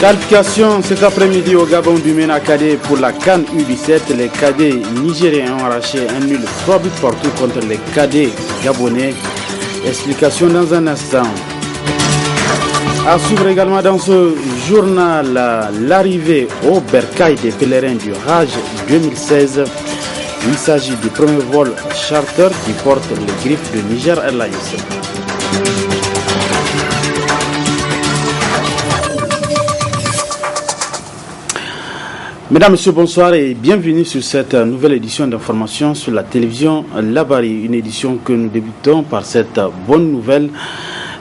Qualification cet après-midi au Gabon du MENA Cadet pour la CAN U17. Les cadets nigériens ont arraché un nul 3 buts partout contre les cadets gabonais. Explication dans un instant. À suivre également dans ce journal l'arrivée au bercail des pèlerins du Hajj 2016. Il s'agit du premier vol charter qui porte les griffes de Niger Airlines. Mesdames, Messieurs, bonsoir et bienvenue sur cette nouvelle édition d'information sur la télévision Labari. Une édition que nous débutons par cette bonne nouvelle.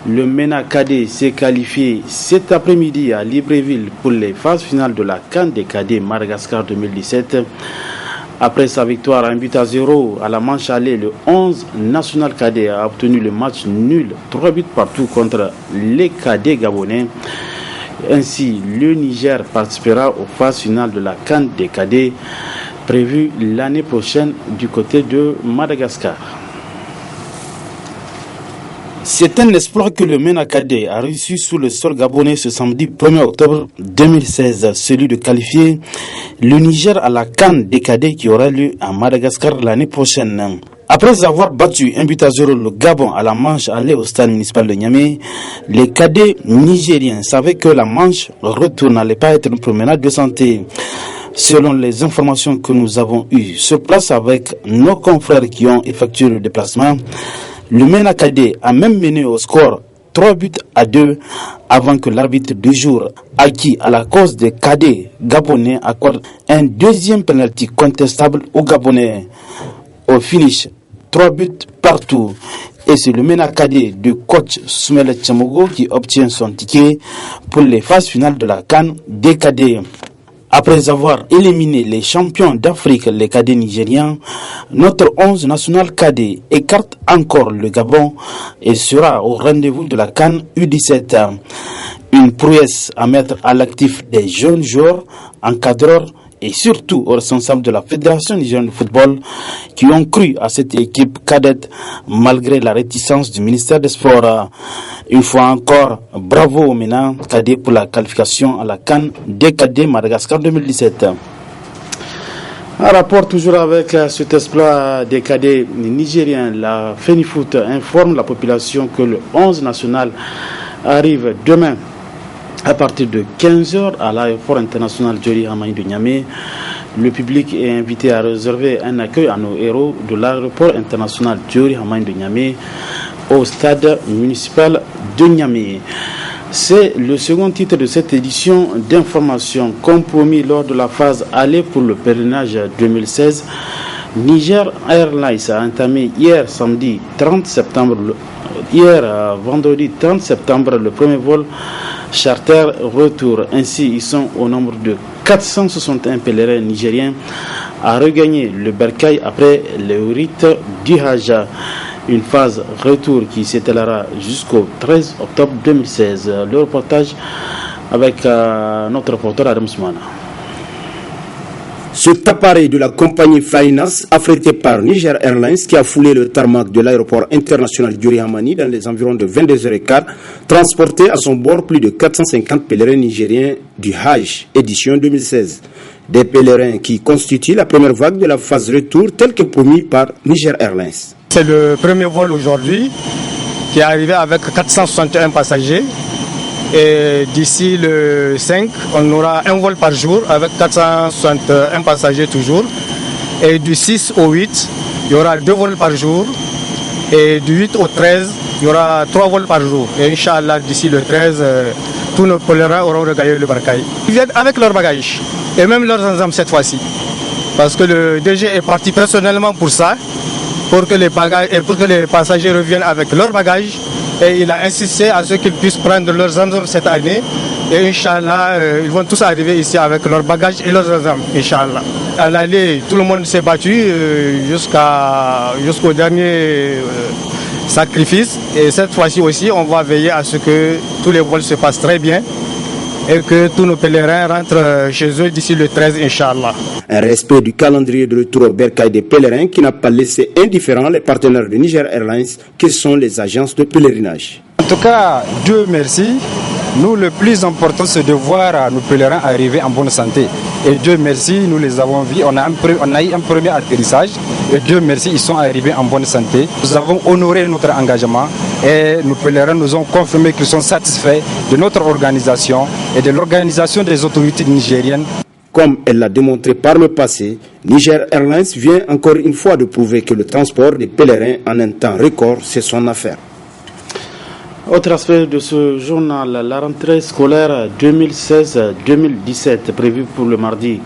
Le MENA Cadet s'est qualifié cet après-midi à Libreville pour les phases finales de la CAN des cadets Madagascar 2017. Après sa victoire à 1-0 à la manche aller, le 11 national cadet a obtenu le match nul 3 buts partout contre les cadets gabonais. Ainsi, le Niger participera aux phases finales de la CAN des cadets prévue l'année prochaine du côté de Madagascar. C'est un exploit que le MENA Cadet a reçu sous le sol gabonais ce samedi 1er octobre 2016, celui de qualifier le Niger à la CAN des cadets qui aura lieu à Madagascar l'année prochaine. Après avoir battu 1-0 le Gabon à la manche aller au stade municipal de Niamey, les cadets nigériens savaient que la manche retour n'allait pas être une promenade de santé. Selon les informations que nous avons eues sur place avec nos confrères qui ont effectué le déplacement, le MENA Cadet a même mené au score 3-2 avant que l'arbitre du jour, acquis à la cause des cadets gabonais, accorde un deuxième penalty contestable aux Gabonais. Au finish, 3 buts partout. Et c'est le MENA Cadet du coach Soumele Tchamogo qui obtient son ticket pour les phases finales de la CAN des cadets. Après avoir éliminé les champions d'Afrique, les cadets nigériens, notre 11 national cadet écarte encore le Gabon et sera au rendez-vous de la CAN U17. Une prouesse à mettre à l'actif des jeunes joueurs, encadreurs et surtout aux responsables de la Fédération nigérienne de football qui ont cru à cette équipe cadette malgré la réticence du ministère des Sports. Une fois encore, bravo au MENA Cadet pour la qualification à la CAN des cadets Madagascar 2017. Un rapport toujours avec cet exploit des cadets nigériens, la FENIFOOT informe la population que le 11 national arrive demain à partir de 15h à l'aéroport international Diori Hamani de Niamey. Le public est invité à réserver un accueil à nos héros de l'aéroport international Diori Hamani de Niamey au stade municipal de Niamey. C'est le second titre de cette édition d'information. Compromis lors de la phase aller pour le pèlerinage 2016, Niger Airlines a entamé vendredi 30 septembre, le premier vol charter retour. Ainsi, ils sont au nombre de 461 pèlerins nigériens à regagner le bercail après le rite du Hajj. Une phase retour qui s'étalera jusqu'au 13 octobre 2016. Le reportage avec notre reporter Adam Soumana. Cet appareil de la compagnie Flynas, affrété par Niger Airlines, qui a foulé le tarmac de l'aéroport international Diori Hamani dans les environs de 22h15, transportait à son bord plus de 450 pèlerins nigériens du Hajj, édition 2016. Des pèlerins qui constituent la première vague de la phase retour telle que promis par Niger Airlines. C'est le premier vol aujourd'hui qui est arrivé avec 461 passagers. Et d'ici le 5, on aura un vol par jour avec 461 passagers toujours. Et du 6 au 8, il y aura 2 vols par jour. Et du 8 au 13, il y aura 3 vols par jour. Et Inch'Allah, d'ici le 13, tous nos pèlerins auront regagné le bercail. Ils viennent avec leurs bagages et même leurs ensembles cette fois-ci. Parce que le DG est parti personnellement pour ça, pour que les passagers reviennent avec leurs bagages. Et il a insisté à ce qu'ils puissent prendre leurs ensembles cette année. Et Inch'Allah, ils vont tous arriver ici avec leurs bagages et leurs ensembles, Inch'Allah. À l'aller, tout le monde s'est battu jusqu'au dernier sacrifice. Et cette fois-ci aussi, on va veiller à ce que tous les vols se passent très bien et que tous nos pèlerins rentrent chez eux d'ici le 13, Inch'Allah. Un respect du calendrier de retour au bercail des pèlerins qui n'a pas laissé indifférents les partenaires de Niger Airlines, qui sont les agences de pèlerinage. En tout cas, Dieu merci, Nous, le plus important, c'est de voir nos pèlerins arriver en bonne santé. Et Dieu merci, nous les avons vus. On a eu un premier atterrissage. Et Dieu merci, ils sont arrivés en bonne santé. Nous avons honoré notre engagement et nos pèlerins nous ont confirmé qu'ils sont satisfaits de notre organisation et de l'organisation des autorités nigériennes. Comme elle l'a démontré par le passé, Niger Airlines vient encore une fois de prouver que le transport des pèlerins en un temps record, c'est son affaire. Autre aspect de ce journal, la rentrée scolaire 2016-2017 prévue pour le mardi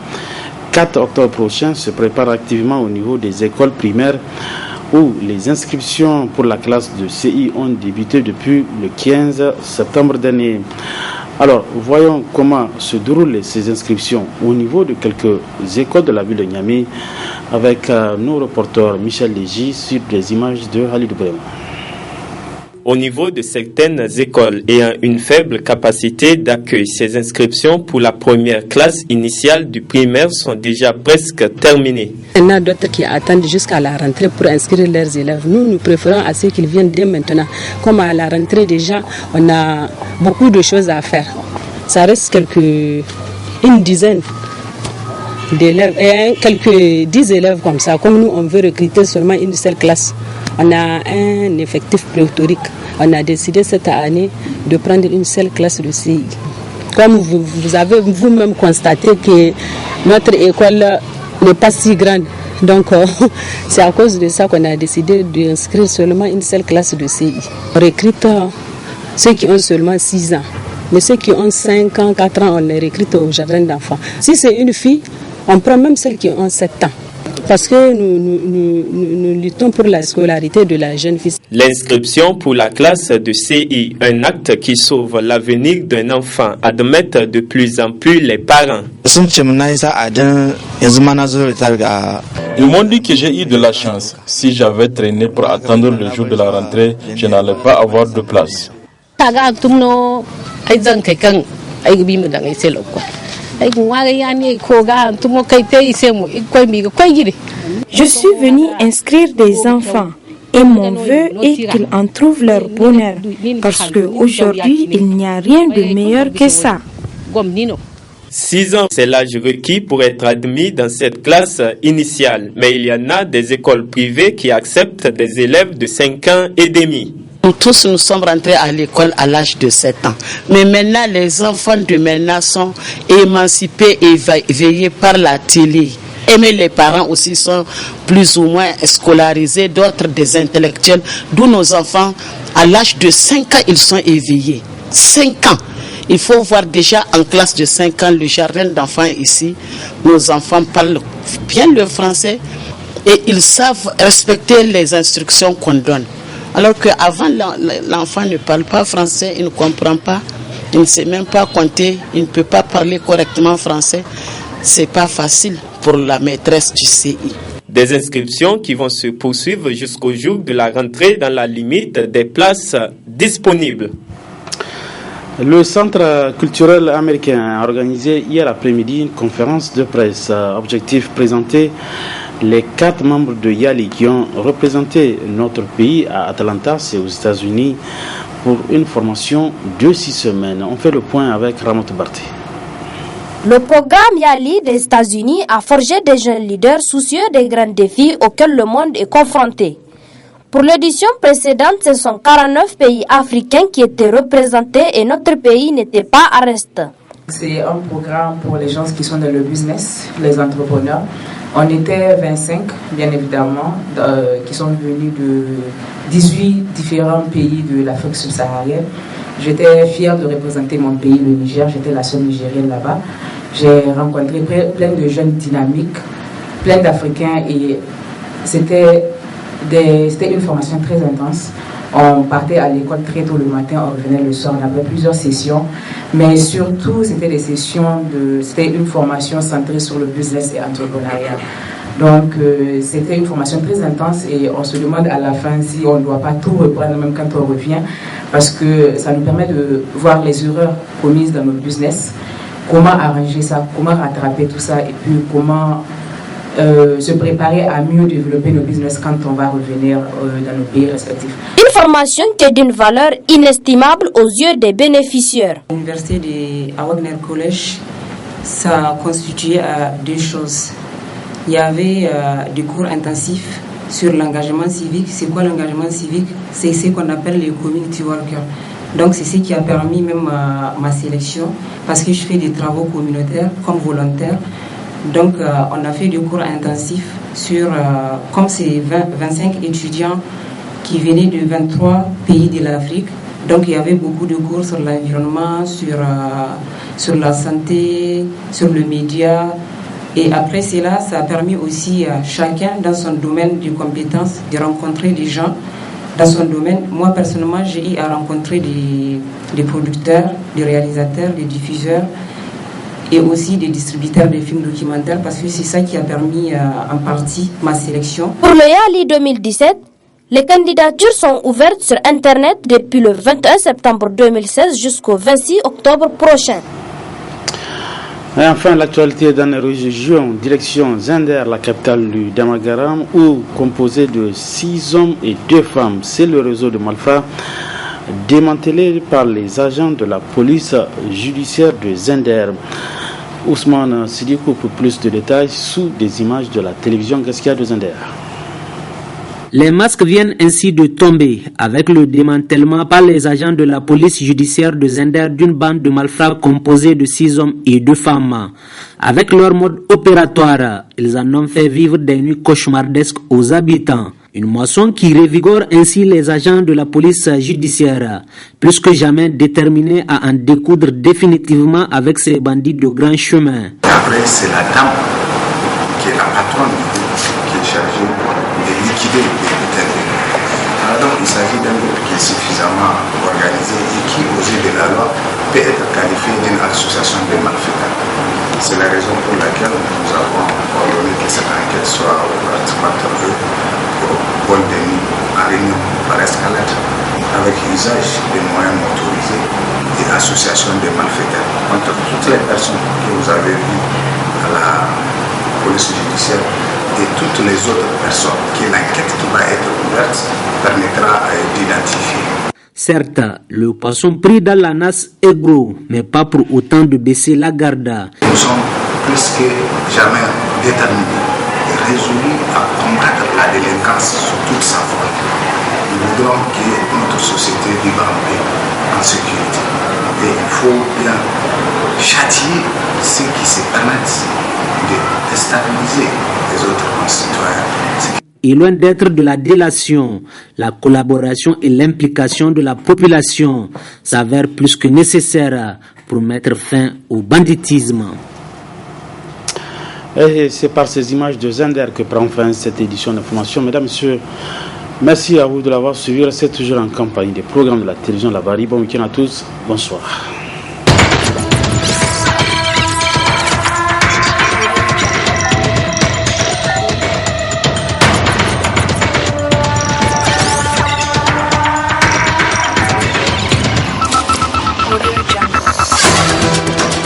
4 octobre prochain se prépare activement au niveau des écoles primaires où les inscriptions pour la classe de CI ont débuté depuis le 15 septembre dernier. Alors, voyons comment se déroulent ces inscriptions au niveau de quelques écoles de la ville de Niamey avec nos reporters Michel Légy sur des images de Halid Brema. Au niveau de certaines écoles ayant une faible capacité d'accueil, ces inscriptions pour la première classe initiale du primaire sont déjà presque terminées. Il y en a d'autres qui attendent jusqu'à la rentrée pour inscrire leurs élèves. Nous préférons à ceux qu'ils viennent dès maintenant. Comme à la rentrée déjà, on a beaucoup de choses à faire. Ça reste une dizaine d'élèves, quelques 10 élèves comme ça. Comme nous, on veut recruter seulement une seule classe. On a un effectif pléthorique. On a décidé cette année de prendre une seule classe de CI. Comme vous avez vous-même constaté que notre école n'est pas si grande. Donc, c'est à cause de ça qu'on a décidé d'inscrire seulement une seule classe de CI. On recrute ceux qui ont seulement 6 ans. Mais ceux qui ont 5 ans, 4 ans, on les recrute au jardin d'enfants. Si c'est une fille, on prend même celles qui ont 7 ans. Parce que nous luttons pour la scolarité de la jeune fille. L'inscription pour la classe de CI, un acte qui sauve l'avenir d'un enfant, admettent de plus en plus les parents. Ils m'ont dit que j'ai eu de la chance. Si j'avais traîné pour attendre le jour de la rentrée, je n'allais pas avoir de place. Je suis venue inscrire des enfants et mon vœu est qu'ils en trouvent leur bonheur parce qu'aujourd'hui, il n'y a rien de meilleur que ça. 6 ans, c'est l'âge requis pour être admis dans cette classe initiale. Mais il y en a des écoles privées qui acceptent des élèves de 5 ans et demi. Nous tous, nous sommes rentrés à l'école à l'âge de 7 ans. Mais maintenant, les enfants de maintenant sont émancipés et veillés par la télé. Mais les parents aussi sont plus ou moins scolarisés, d'autres des intellectuels, d'où nos enfants, à l'âge de 5 ans, ils sont éveillés. 5 ans. Il faut voir déjà en classe de 5 ans le jardin d'enfants ici. Nos enfants parlent bien le français et ils savent respecter les instructions qu'on donne. Alors qu'avant, l'enfant ne parle pas français, il ne comprend pas, il ne sait même pas compter, il ne peut pas parler correctement français. C'est pas facile pour la maîtresse du CI. Des inscriptions qui vont se poursuivre jusqu'au jour de la rentrée dans la limite des places disponibles. Le Centre culturel américain a organisé hier après-midi une conférence de presse. Objectif présenter les 4 membres de Yali qui ont représenté notre pays à Atlanta, c'est aux États-Unis, pour une formation de 6 semaines. On fait le point avec Ramot Barté. Le programme Yali des États-Unis a forgé des jeunes leaders soucieux des grands défis auxquels le monde est confronté. Pour l'édition précédente, ce sont 49 pays africains qui étaient représentés et notre pays n'était pas à reste. C'est un programme pour les gens qui sont dans le business, les entrepreneurs. On était 25, bien évidemment, qui sont venus de 18 différents pays de l'Afrique subsaharienne. J'étais fière de représenter mon pays, le Niger. J'étais la seule Nigérienne là-bas. J'ai rencontré plein de jeunes dynamiques, plein d'Africains et c'était une formation très intense. On partait à l'école très tôt le matin, on revenait le soir, on avait plusieurs sessions, mais surtout c'était c'était une formation centrée sur le business et l'entrepreneuriat. Donc c'était une formation très intense et on se demande à la fin si on ne doit pas tout reprendre même quand on revient, parce que ça nous permet de voir les erreurs commises dans notre business, comment arranger ça, comment rattraper tout ça et puis comment se préparer à mieux développer nos business quand on va revenir dans nos pays respectifs. Une formation qui est d'une valeur inestimable aux yeux des bénéficiaires. L'université de Wagner College, ça constituait deux choses. Il y avait des cours intensifs sur l'engagement civique. C'est quoi l'engagement civique? C'est ce qu'on appelle les community workers. Donc c'est ce qui a permis même ma sélection, parce que je fais des travaux communautaires comme volontaire. Donc on a fait des cours intensifs sur, comme c'est 25 étudiants qui venaient de 23 pays de l'Afrique. Donc il y avait beaucoup de cours sur l'environnement, sur la santé, sur le média. Et après cela, ça a permis aussi à chacun dans son domaine de compétences de rencontrer des gens dans son domaine. Moi personnellement, j'ai eu à rencontrer des producteurs, des réalisateurs, des diffuseurs et aussi des distributeurs de films documentaires, parce que c'est ça qui a permis en partie ma sélection. Pour le YALI 2017, les candidatures sont ouvertes sur Internet depuis le 21 septembre 2016 jusqu'au 26 octobre prochain. Et enfin, l'actualité dans les régions, direction Zender, la capitale du Damagaram, où composé de 6 hommes et 2 femmes, c'est le réseau de malfrats démantelé par les agents de la police judiciaire de Zender. Ousmane Sidikou pour plus de détails sous des images de la télévision Gaskia de Zender. Les masques viennent ainsi de tomber avec le démantèlement par les agents de la police judiciaire de Zender d'une bande de malfrats composée de 6 hommes et 2 femmes. Avec leur mode opératoire, ils en ont fait vivre des nuits cauchemardesques aux habitants. Une moisson qui revigore ainsi les agents de la police judiciaire, plus que jamais déterminés à en découdre définitivement avec ces bandits de grand chemin. Après, c'est la dame qui est la patronne qui est chargée de liquider les détenus. Alors donc, il s'agit d'un groupe qui est suffisamment organisé et qui, aux yeux de la loi, peut être qualifié d'une association de malfaiteurs. C'est la raison pour laquelle nous avons ordonné que cette enquête soit ouverte contre eux pour bonne tenue en réunion par escalade avec usage des moyens motorisés et association de malfaiteurs contre toutes les personnes que vous avez vues à la police judiciaire et toutes les autres personnes que l'enquête qui va être ouverte permettra d'identifier. Certes, le poisson pris dans la nasse est gros, mais pas pour autant de baisser la garde. Nous sommes plus que jamais déterminés et résolus à combattre la délinquance sous toute sa forme. Nous voudrons que notre société vive en paix, en sécurité. Et il faut bien châtier ceux qui se permettent de déstabiliser les autres concitoyens. Et loin d'être de la délation, la collaboration et l'implication de la population s'avèrent plus que nécessaires pour mettre fin au banditisme. Et c'est par ces images de Zender que prend fin cette édition d'information. Mesdames, Messieurs, merci à vous de l'avoir suivi. Restez toujours en compagnie des programmes de la télévision La Bari. Bon week-end à tous. Bonsoir. Audio Jungle.